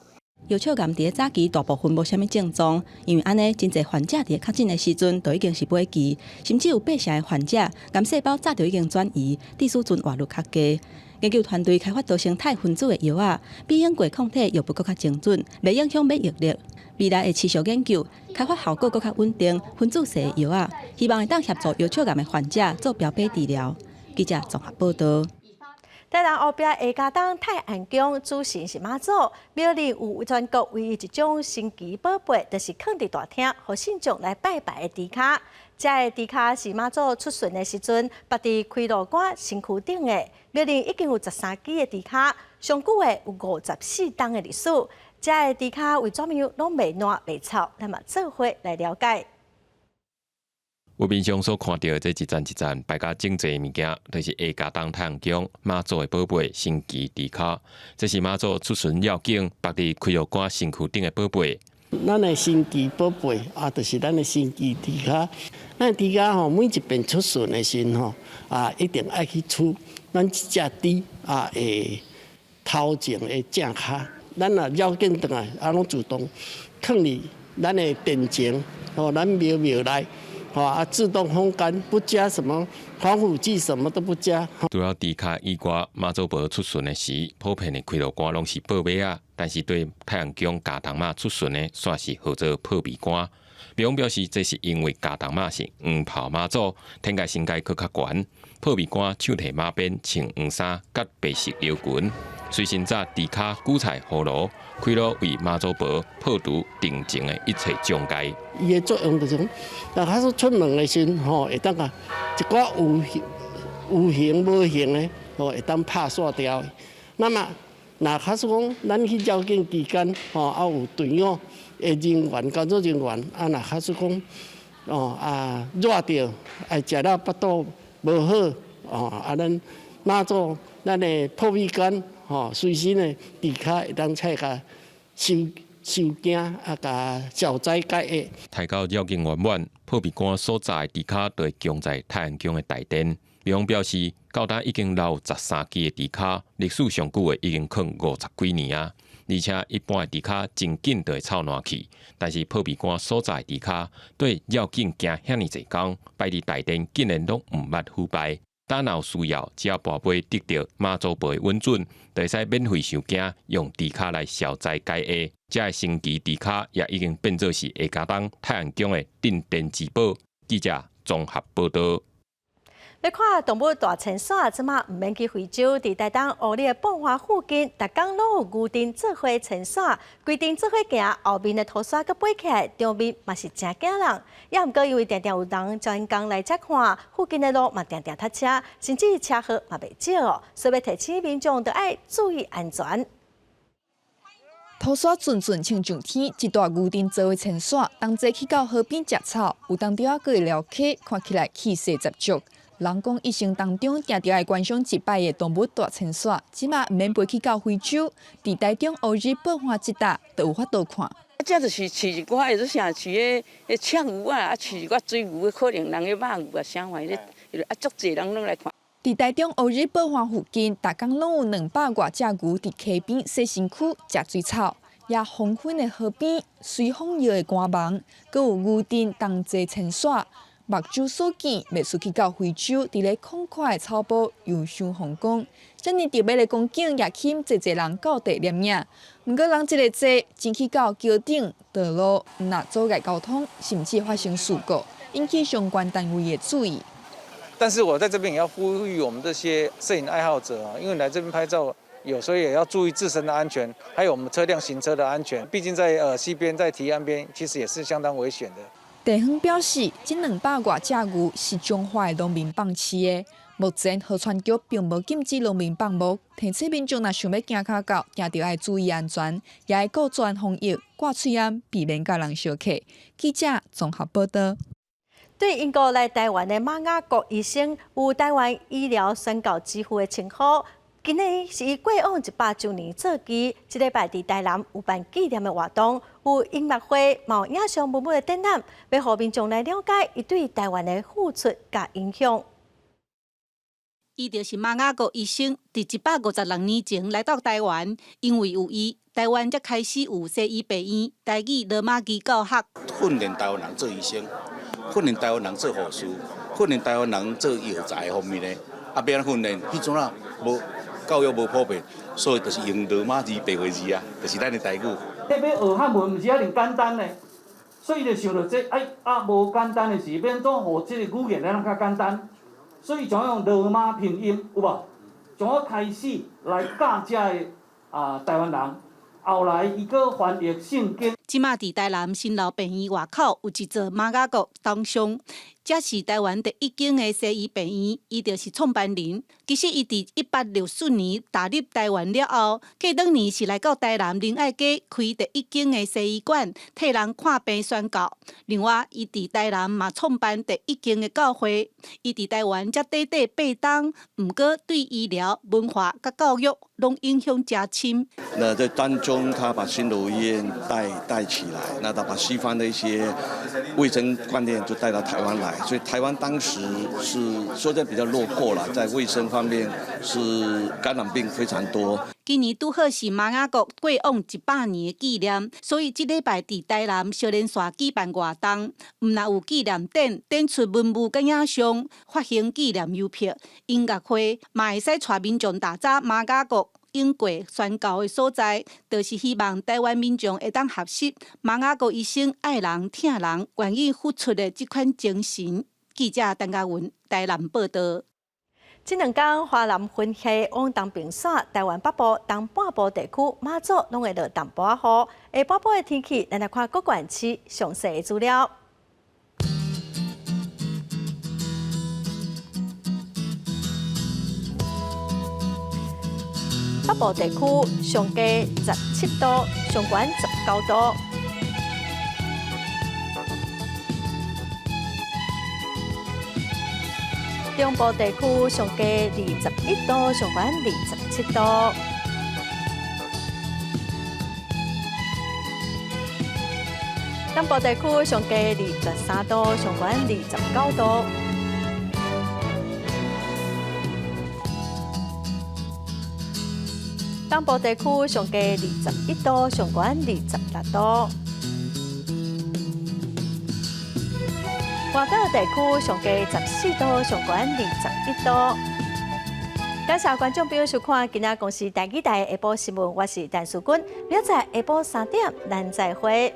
药测癌伫早期大部分无啥物症状，因为安尼真侪患者伫确诊的时阵都已经是尾期，甚至有8成的患者癌细胞早就已经转移，致使存活率较低。研究团队开发多形态分子的药啊，比英国抗体药物更较精准，袂影响免疫力。未来会持续研究，开发效果更较稳定、分子式的药啊，希望会当协助药测癌的患者做标靶治疗。记者综合报道。台南后壁下家东泰安宫主神是妈祖，庙里有全国唯一一种神奇宝贝，就是放伫大厅，互信众来拜拜的猪脚。这个猪脚是妈祖出巡的时阵，摆伫开路馆身躯顶的。庙里已经有13基的猪脚，上久的有54档的历史。这个猪脚为怎么样拢袂烂袂臭？咱嘛做伙来了解。有民众所看到这一站一站摆甲整齐物件，就是下家东太阳宫妈祖的宝贝神奇猪脚。这是妈祖出巡要紧摆伫开路馆身躯顶的宝贝。咱的神奇宝贝啊，就是咱的神奇猪脚。咱猪脚吼，每一遍出巡的时吼啊，一定爱去取咱一只猪啊的头前的正脚。咱啊要紧倒来，啊拢自动放伫咱的殿前，吼，咱庙内。自动烘干，不加什么防腐剂，什么都不加。除了猪脚以外，妈祖婆出巡的时，普遍的开路官拢是报马啊，但是对太阳宫加藤妈出巡的，煞是号做破米官。庙方表示，这是因为加藤妈是黄袍妈祖，天界身阶佫较悬，破米官手提马鞭，穿黄衫，甲白色溜裙。随行者伫骹韭菜葫芦，开路为妈祖婆破除定情的一切障碍。伊的作用就是讲，那假使出门的时候，会当啊一寡有形无形的，会当拍煞掉的。那么，那假使讲咱去绕境期间，也有队伍的人员、工作人员，那假使讲热着，食了腹肚无好，咱妈祖咱的破米干，随身的伫骹会当菜甲受惊甲消灾解厄。抬到绕境圆满，破米干所在伫骹就会供在太阳宫的大殿。民众表示，到达已经留13基的猪骹，历史上久的已经放50几年啊！而且一般的猪骹真紧就会臭烂去，但是破米干所在的猪骹对绕境行遐尼济工，摆伫大殿竟然拢毋捌腐败。当有需要，只要跋杯得到妈祖婆的允准，就会使免费收惊，用猪骹来消灾解厄。这个神奇猪骹也已经变作是下加东太阳宫的镇殿之宝。记者综合报道。要看动物大迁徙，即马唔免去非洲，伫台东湖里的半花附近，逐工拢有牛阵做伙迁徙，规定做伙行，后面的土沙佮飞起来，中面嘛是真惊人。也毋过因为常常有人招因工来遮看，附近的路嘛常常塞车，甚至车祸嘛袂少哦，所以要提醒民众，就要注意安全。土沙阵阵像上天，一大牛阵做伙迁徙，同齐去到河边食草，有当中啊佫会撩起，看起来气势十足。人讲一生当中定定爱观赏一摆的动物大迁徙，即马毋免飞去到非洲，伫台中乌日爆花一搭，就有法度看。这就是饲一寡，或者像饲个赤牛啊，饲一寡水牛，可能人个肉牛啊，啥玩意足侪人拢来看。伫台中乌日爆花附近，逐工拢有200多只牛伫溪边洗身躯、食水草，也黄昏的河边随风摇的歌芒，阁有牛阵同齐迁徙。目睭所见，袂输去到非洲，伫咧空旷的草坡游赏风光。遮尔特别的光景，也吸引侪人到地摄影。毋过人一个多，真去到桥顶、道路，若阻碍交通，甚至发生事故，引起相关单位的注意。但是我在这边也要呼吁我们这些摄影爱好者啊，因为来这边拍照，有时候也要注意自身的安全，还有我们车辆行车的安全。毕竟在溪边、在堤岸边，其实也是相当危险的。地方表示，这200多只牛是中华的农民放饲的。目前河川局并无禁止农民放牧，提醒民众若想要行脚到，定着要注意安全，也要顾全防疫，挂喙烟，避免甲人相克。记者综合报道。对英国来台湾的马雅国医生，有台湾医疗宣告之父的称号。今日是伊过往100周年做期，这礼拜伫台南有办纪念的活动，有音乐会、有影像文物的展览，要互民众来了解伊对台湾的付出甲影响。伊就是马雅国医生，伫156年前来到台湾，因为有伊，台湾才开始有西医病院、台语罗马语教学，训练台湾人做医生，训练台湾人做护士，训练台湾人做药材方面的。要安训练？迄阵啊，无。教育无普遍，所以就是用罗马字、白话字啊，就是咱的台语。要学汉文，毋是遐尔简单的，所以就想到这无简单的是变做互这个语言来较简单，所以就用罗马拼音，有无？从我开始来教这个台湾人，后来伊个翻译圣经。即马伫台南新老病院外口有一座马雅国铜像，这是台湾第一间的西医病院，伊就是创办人。其实伊伫1864年踏入台湾了后，过2年是来到台南仁爱街开第一间的西医馆，替人看病宣告。另外，伊伫台南嘛创办第一间的教会。伊伫台湾才短短8冬，毋过对医疗、文化甲教育拢影响真深。那在当中，他把新楼医院带起来，那他把西方的一些卫生观念就带到台湾来，所以台湾当时是说在比较落后了，在卫生方面是感染病非常多。今年拄好是马雅国过往100年的纪念，所以这礼拜伫台南小莲线举办活动，毋但有纪念展，展出文物甲影像，发行纪念邮票，音乐会嘛会使带民众打造马雅国英过宣告的所在，就是希望台湾民众会当学习马雅国医生爱人疼人、愿意付出的这款精神。记者陈嘉文台南报道。这2天华南云系往东平线、台湾北部、东半部地区、马祖拢会落淡薄仔雨。下半部的天气，咱来看各县市详细的资料。北部地区上低17度，上悬19度。中部地区上低21度，上悬27度。南部地区上低23度，上悬29度。东部地区上低21度，上悬26度。外岛地区上低14度，上悬21度。感谢观众朋友收看今仔公视台语台下晡新闻，我是陈淑君，明仔下晡3点咱再会。